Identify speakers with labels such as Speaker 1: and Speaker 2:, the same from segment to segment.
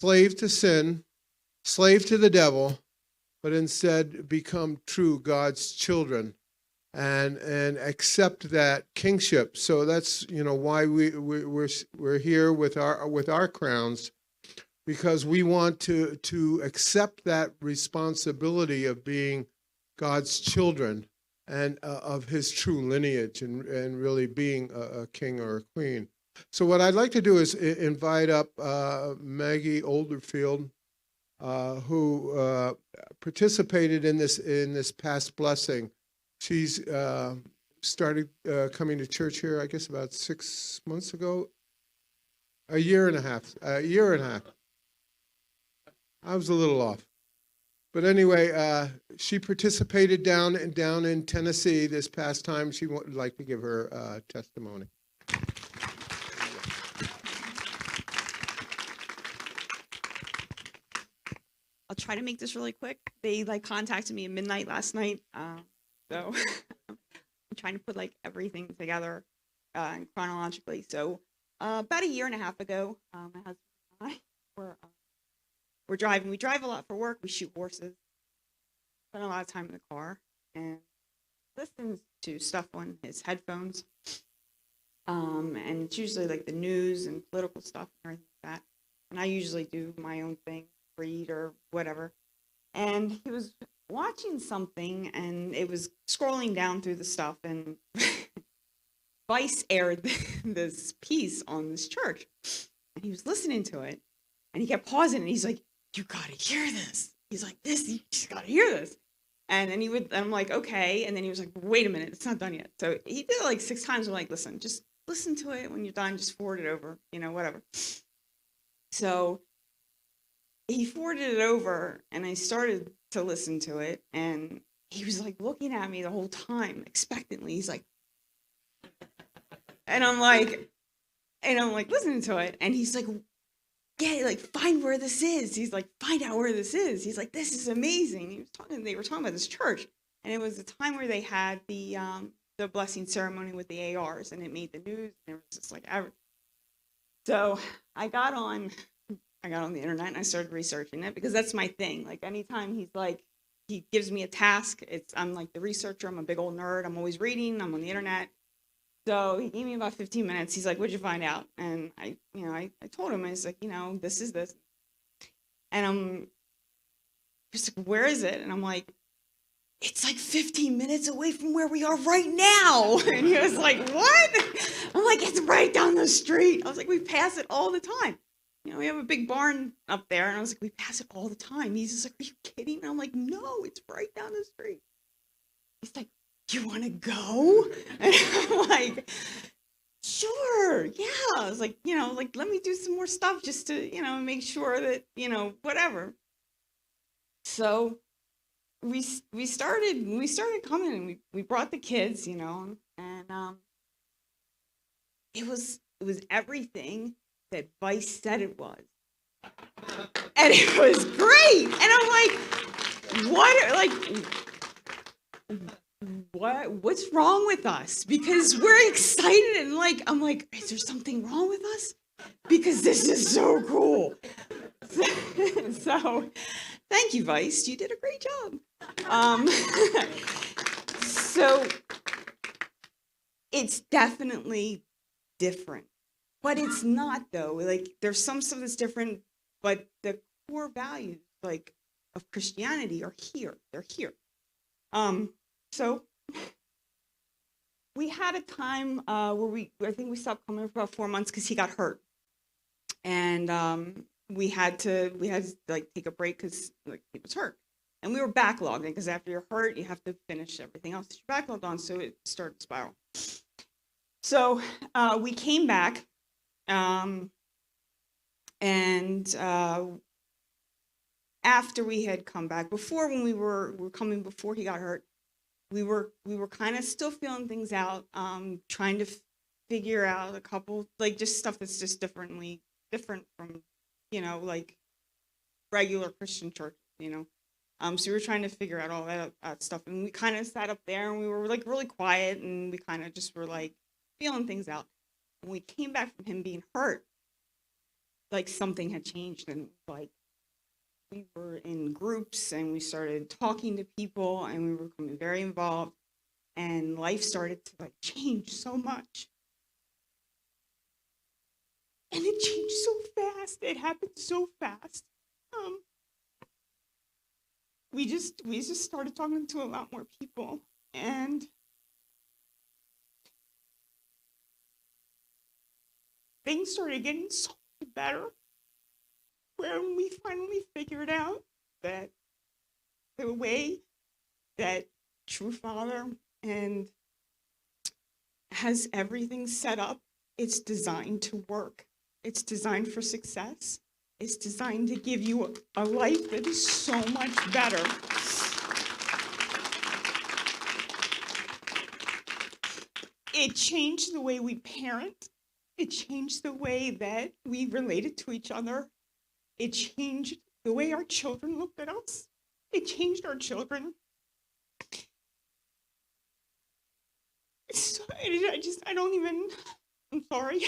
Speaker 1: slave to sin, slave to the devil, but instead become true God's children and accept that kingship. So that's why we're here with our crowns, because we want to accept that responsibility of being God's children and of his true lineage, and really being a king or a queen. So what I'd like to do is invite up Maggie Olderfield, who participated in this past blessing. She's started coming to church here, I guess, about 6 months ago. A year and a half. I was a little off. But anyway, she participated down in Tennessee this past time. She would like to give her testimony.
Speaker 2: I'll try to make this really quick. They contacted me at midnight last night, so I'm trying to put everything together chronologically. So about a year and a half ago, my husband and I we're driving. We drive a lot for work. We shoot horses. Spend a lot of time in the car and listens to stuff on his headphones. And it's usually the news and political stuff and everything like that. And I usually do my own thing, read or whatever. And he was watching something, and it was scrolling down through the stuff, and Vice aired this piece on this church, and he was listening to it, and he kept pausing, and he's like, "You gotta hear this." He's like, you just gotta hear this. And then I'm like, okay. And then he was like, wait a minute, it's not done yet. So he did it 6 times. I'm like, listen, just listen to it. When you're done, just forward it over, whatever. So he forwarded it over, and I started to listen to it, and he was looking at me the whole time expectantly. He's like, and I'm like listening to it, and he's like, yeah, find where this is. He's like, find out where this is. He's like, this is amazing. They were talking about this church, and it was the time where they had the blessing ceremony with the ARs, and it made the news, and it was just so I got on the internet, and I started researching it, because that's my thing. Anytime he gives me a task, I'm the researcher. I'm a big old nerd. I'm always reading. I'm on the internet. So he gave me about 15 minutes. He's like, what'd you find out? And I told him, I was like, this is this. And I'm just like, where is it? And I'm like, it's 15 minutes away from where we are right now. And he was like, what? I'm like, it's right down the street. I was like, we pass it all the time. We have a big barn up there. And I was like, we pass it all the time. He's just like, are you kidding? And I'm like, no, it's right down the street. He's like, do you want to go? And I'm like, sure, yeah. I was like, let me do some more stuff just to, make sure that, whatever. So we started coming, and we brought the kids, and it was everything that Vice said it was. And it was great. And I'm like, what's wrong with us? Because we're excited, and I'm like, is there something wrong with us? Because this is so cool. So thank you, Vice. You did a great job. So it's definitely different. But it's not, though. There's some stuff that's different, but the core values, of Christianity are here. They're here. So we had a time where I think we stopped coming for about 4 months because he got hurt. And we had to take a break because he was hurt. And we were backlogging, because after you're hurt, you have to finish everything else that you're backlogged on. So it started to spiral. So we came back. After we had come back, when we were coming before he got hurt, we were kind of still feeling things out, trying to figure out a couple, just stuff that's just different from, regular Christian church, so we were trying to figure out all that stuff, and we kind of sat up there, and we were really quiet, and we kind of just were feeling things out. When we came back from him being hurt, like something had changed, and like we were in groups and we started talking to people and we were becoming very involved, and life started to like change so much. And it changed so fast. It happened so fast. Um, we just started talking to a lot more people, and things started getting so much better. When we finally figured out that the way that True Father and has everything set up, it's designed to work. It's designed for success. It's designed to give you a life that is so much better. It changed the way we parent. It changed the way that we related to each other. It changed the way our children looked at us. It changed our children. So, I don't even, I'm sorry.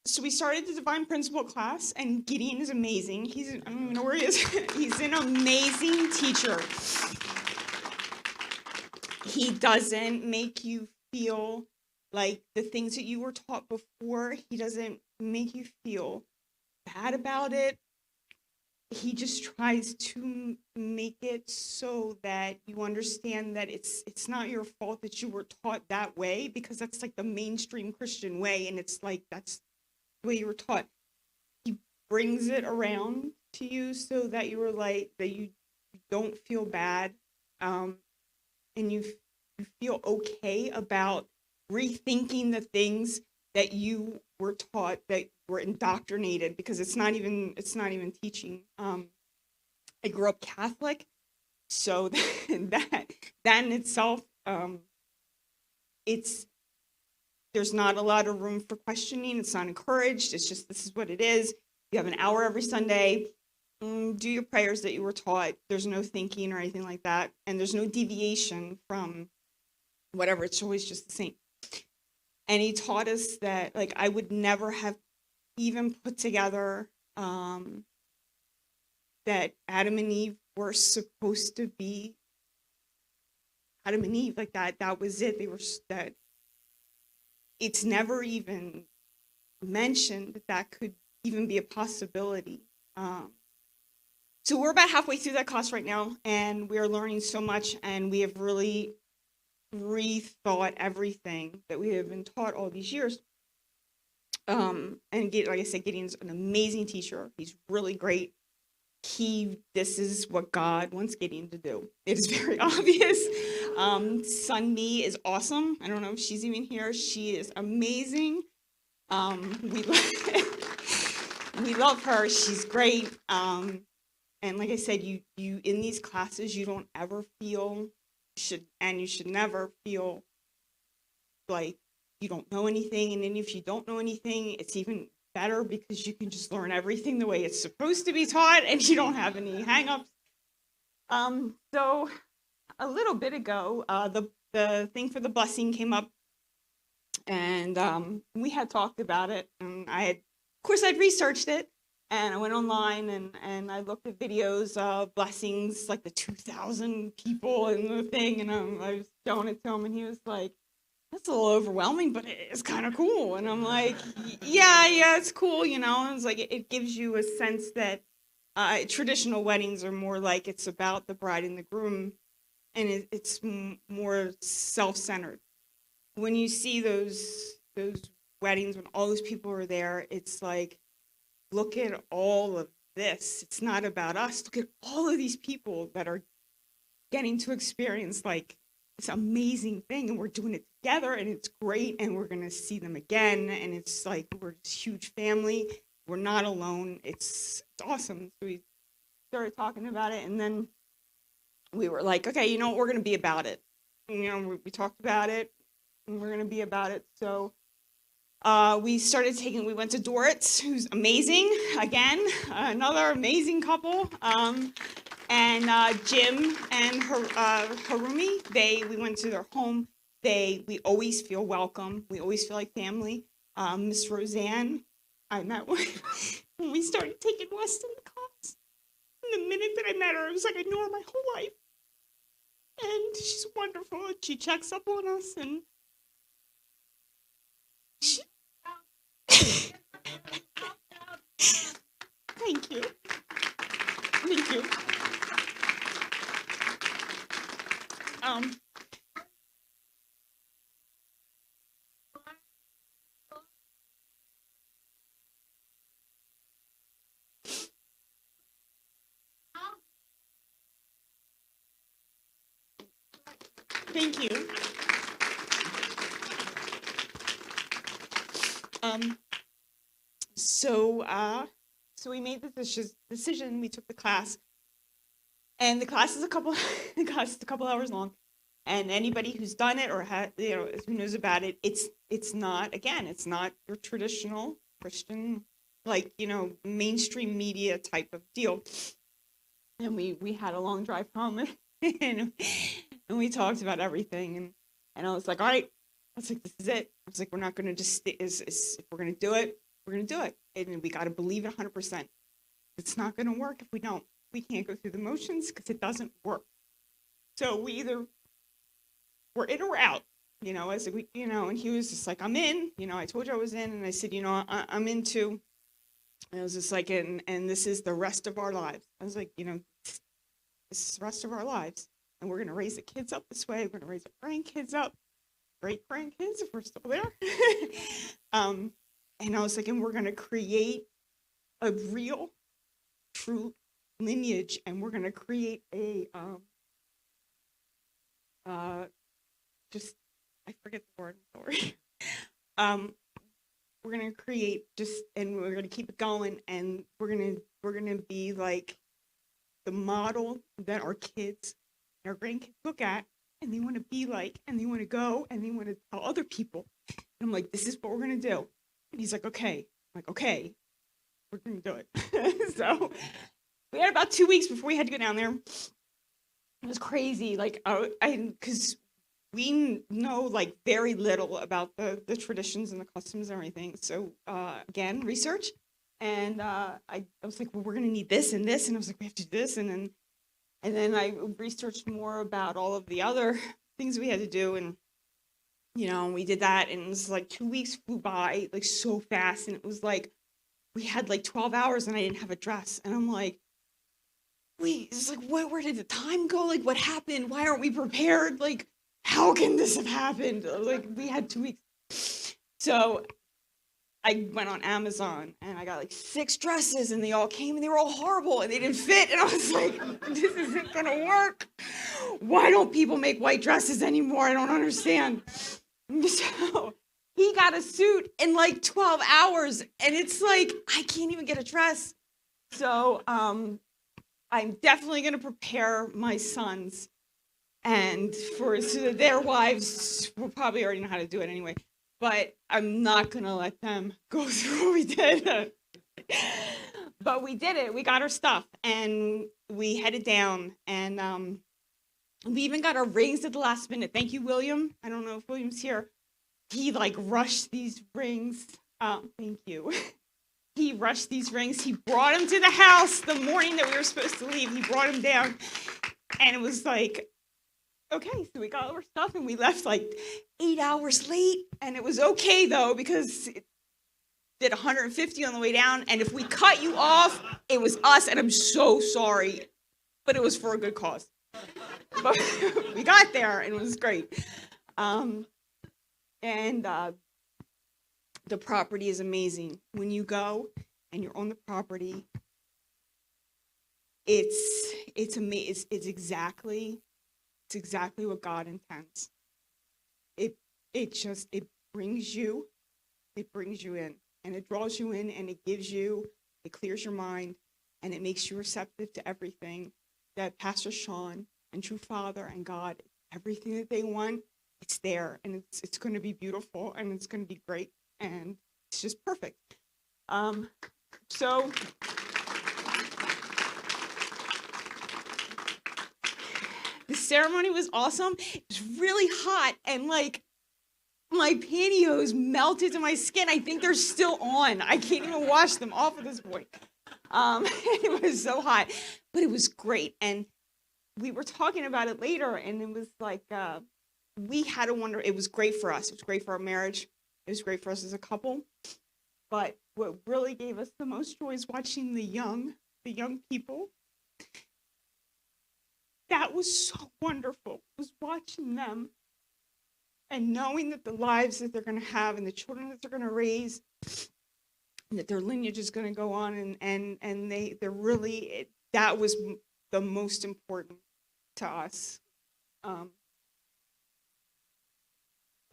Speaker 2: So we started the Divine Principle class, and Gideon is amazing. I don't even know where he is. He's an amazing teacher. He doesn't make you feel like the things that you were taught before. He doesn't make you feel bad about it. He just tries to make it so that you understand that it's not your fault that you were taught that way, because that's like the mainstream Christian way, and it's like that's the way you were taught. He brings it around to you so that you were like that you don't feel bad, and you feel okay about rethinking the things that you were taught, that were indoctrinated, because it's not even teaching. I grew up Catholic, so that in itself, there's not a lot of room for questioning. It's not encouraged. It's just, this is what it is. You have an hour every Sunday. Do your prayers that you were taught. There's no thinking or anything like that, and there's no deviation from whatever. It's always just the same. And he taught us that, like, I would never have even put together that Adam and Eve were supposed to be Adam and Eve, like that. That was it. They were that. It's never even mentioned that that could even be a possibility. So we're about halfway through that class right now, and we are learning so much, and we have really rethought everything that we have been taught all these years. And like I said, Gideon's an amazing teacher. He's really great. This is what God wants Gideon to do. It is very obvious. Son Mi is awesome. I don't know if she's even here. She is amazing. We love her. She's great. And like I said, you in these classes, you don't ever feel you should never feel like you don't know anything. And then if you don't know anything, it's even better, because you can just learn everything the way it's supposed to be taught, and you don't have any hangups. So a little bit ago, the thing for the blessing came up, and we had talked about it, and I'd researched it, and I went online and I looked at videos of blessings, like the 2,000 people and the thing, and I was showing it to him, and he was like, that's a little overwhelming, but it's kind of cool. And I'm like, yeah, it's cool, you know. And it's like, it gives you a sense that traditional weddings are more like it's about the bride and the groom, and it's more self-centered. When you see those weddings, when all those people are there, it's like, look at all of this. It's not about us. Look at all of these people that are getting to experience like this amazing thing, and we're doing it together, and it's great, and we're going to see them again, and it's like we're this huge family. We're not alone. It's awesome. So we started talking about it, and then we were like, okay, you know what, we're going to be about it. You know, we talked about it, and we're going to be about it. So we went to Dorit's, who's amazing, again, another amazing couple. And Jim and Harumi, we went to their home. We always feel welcome. We always feel like family. Miss Roseanne, I met when we started taking Weston to class. And the minute that I met her, it was like I knew her my whole life. And she's wonderful, and she checks up on us, and she... Thank you. Thank you. Thank you. So we made the decision. We took the class, and the class is a couple hours long. And anybody who's done it or who knows about it, it's not your traditional Christian, mainstream media type of deal. And we had a long drive home, and we talked about everything, and I was like, all right. I was like, this is it. I was like, we're not going to just, if we're going to do it, we're going to do it. And we got to believe it 100%. It's not going to work if we don't. We can't go through the motions because it doesn't work. So we're in or we're out, as we, and he was just like, I'm in, I told you I was in. And I said, I'm in too. And I was just like, and this is the rest of our lives. I was like, this is the rest of our lives. And we're going to raise the kids up this way. We're going to raise our grandkids up. Great grandkids if we're still there. And I was like, and we're going to create a real, true lineage, and we're going to create a I forget the word. Sorry. We're going to create and we're going to keep it going, and we're going to be like the model that our kids and our grandkids look at. And they want to be like, and they want to go, and they want to tell other people. And I'm like, this is what we're going to do. And he's like, okay. I'm like, okay, we're going to do it. So we had about 2 weeks before we had to go down there. It was crazy. Because we know very little about the traditions and the customs and everything. So again, research. And I was like, well, we're going to need this and this. And I was like, we have to do this. And then I researched more about all of the other things we had to do, and we did that, and it was like 2 weeks flew by so fast, and it was like we had 12 hours, and I didn't have a dress, and I'm like, wait, it's like where did the time go? What happened? Why aren't we prepared? How can this have happened? We had 2 weeks, so I went on Amazon and I got 6 dresses, and they all came and they were all horrible and they didn't fit. And I was like, this isn't going to work. Why don't people make white dresses anymore? I don't understand. So he got a suit in 12 hours, and it's I can't even get a dress. So I'm definitely going to prepare my sons, and so that their wives will probably already know how to do it anyway. But I'm not going to let them go through what we did. But we did it. We got our stuff, and we headed down. And we even got our rings at the last minute. Thank you, William. I don't know if William's here. He, rushed these rings. Thank you. He rushed these rings. He brought them to the house the morning that we were supposed to leave. He brought them down. And it was okay, so we got all our stuff, and we left 8 hours late, and it was okay though, because it did 150 on the way down, and if we cut you off, it was us, and I'm so sorry, but it was for a good cause. But we got there, and it was great. And the property is amazing. When you go and you're on the property, it's amazing. It's exactly what God intends. It brings you in, and it draws you in, and it clears your mind, and it makes you receptive to everything that Pastor Sean and True Father and God, everything that they want, it's there, and it's going to be beautiful, and it's going to be great, and it's just perfect. So the ceremony was awesome. It was really hot, and my pantyhose melted to my skin. I think they're still on. I can't even wash them off at this point. It was so hot, but it was great. And we were talking about it later, and it was like we had to wonder. It was great for us. It was great for our marriage. It was great for us as a couple. But what really gave us the most joy is watching the young people. That was so wonderful. Was watching them and knowing that the lives that they're going to have and the children that they're going to raise, and that their lineage is going to go on, and they're really, that was the most important to us,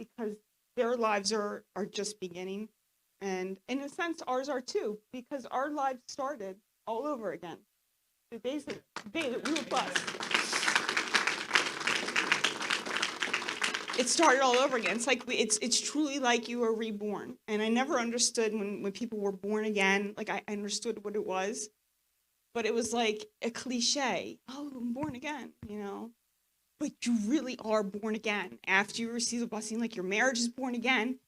Speaker 2: because their lives are just beginning, and in a sense ours are too, because our lives started all over again the day that we were blessed. It started all over again. It's like it's truly like you were reborn. And I never understood when people were born again. Like I understood what it was, but it was like a cliche. Oh, I'm born again, you know. But you really are born again after you receive the blessing. Like your marriage is born again,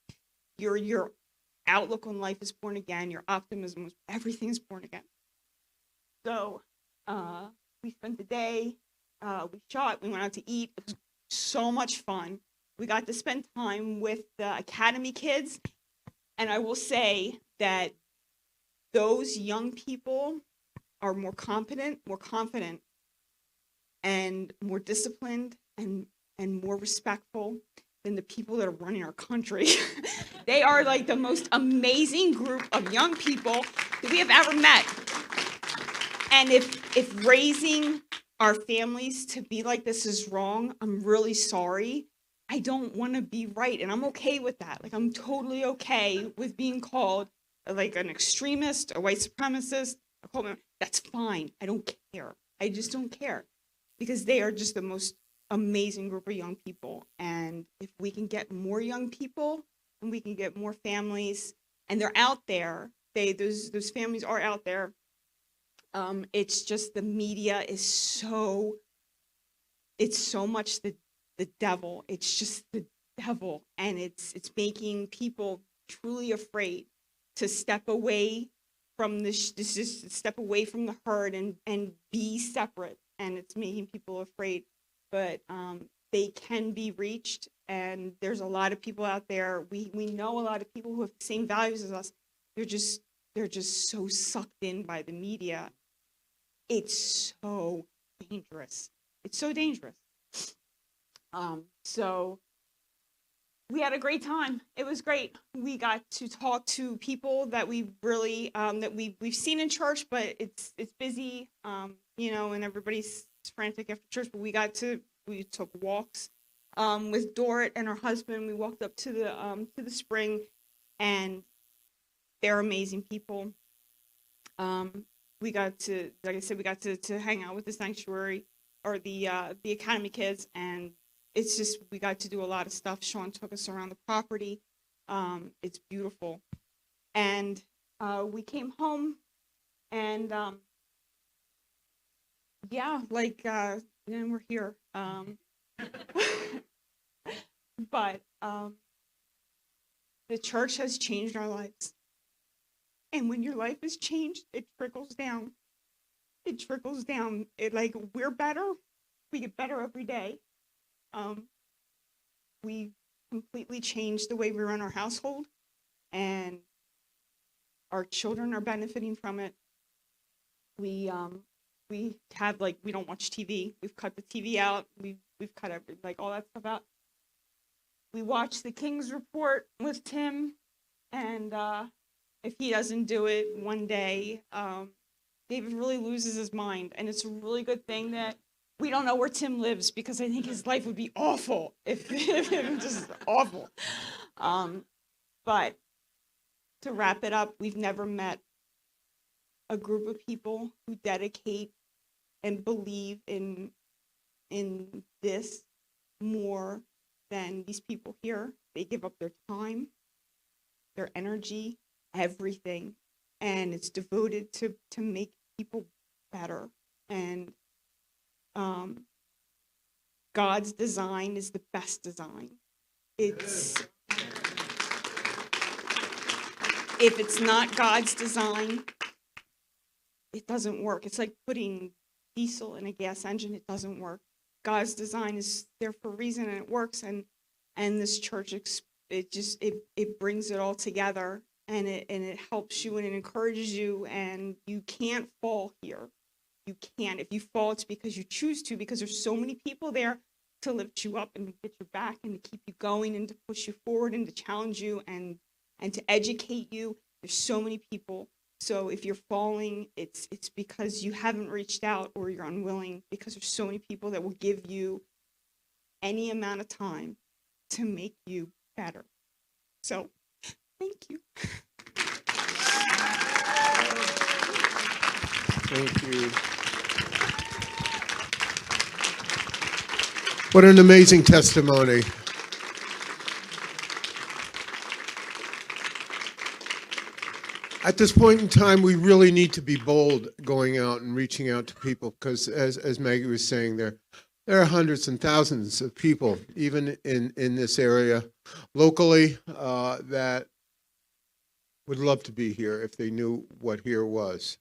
Speaker 2: your outlook on life is born again, your optimism, everything is born again. So we spent the day, we shot, we went out to eat. It was so much fun. We got to spend time with the Academy kids, and I will say that those young people are more competent, and more disciplined and more respectful than the people that are running our country. They are like the most amazing group of young people that we have ever met. And if raising our families to be like this is wrong, I'm really sorry. I don't want to be right, and I'm okay with that. Like, I'm totally okay with being called like an extremist, a white supremacist. That's fine. I don't care. I just don't care, because they are just the most amazing group of young people. And if we can get more young people, and we can get more families, and they're out there, those families are out there. It's just the media is so much the devil. It's just the devil, and it's making people truly afraid to step away from step away from the herd and be separate, and it's making people afraid. But they can be reached, and there's a lot of people out there. We know a lot of people who have the same values as us. They're just so sucked in by the media. It's so dangerous. It's so dangerous. So we had a great time. It was great. We got to talk to people that we really that we've seen in church, but it's busy, you know, and everybody's frantic after church. But we took walks with Dorrit and her husband. We walked up to the spring, and they're amazing people. We got to, like I said, we got to hang out with the sanctuary, or the Academy kids, and it's just, we got to do a lot of stuff. Sean took us around the property. It's beautiful. And we came home, and yeah, like, then we're here. But the church has changed our lives. And when your life is changed, it trickles down. It trickles down. Like, we're better. We get better every day. We completely changed the way we run our household, and our children are benefiting from it. We have, like, we don't watch TV. We've cut the TV out. We've cut all that stuff out. We watch the King's Report with Tim, and if he doesn't do it one day, David really loses his mind. And it's a really good thing that we don't know where Tim lives, because I think his life would be awful if just awful. But to wrap it up, we've never met a group of people who dedicate and believe in this more than these people here. They give up their time, their energy, everything, and it's devoted to make people better. And God's design is the best design. It's if it's not God's design, it doesn't work. It's like putting diesel in a gas engine. It doesn't work. God's design is there for a reason, and it works. And this church, it brings it all together, and it helps you and it encourages you. And you can't fall here. You can't. If you fall, it's because you choose to. Because there's so many people there to lift you up and to get your back and to keep you going and to push you forward and to challenge you and to educate you. There's so many people. So if you're falling, it's because you haven't reached out or you're unwilling, because there's so many people that will give you any amount of time to make you better. So thank you.
Speaker 1: Thank you. What an amazing testimony. At this point in time, we really need to be bold going out and reaching out to people, because as Maggie was saying, there are hundreds and thousands of people, even in this area locally, that would love to be here if they knew what here was.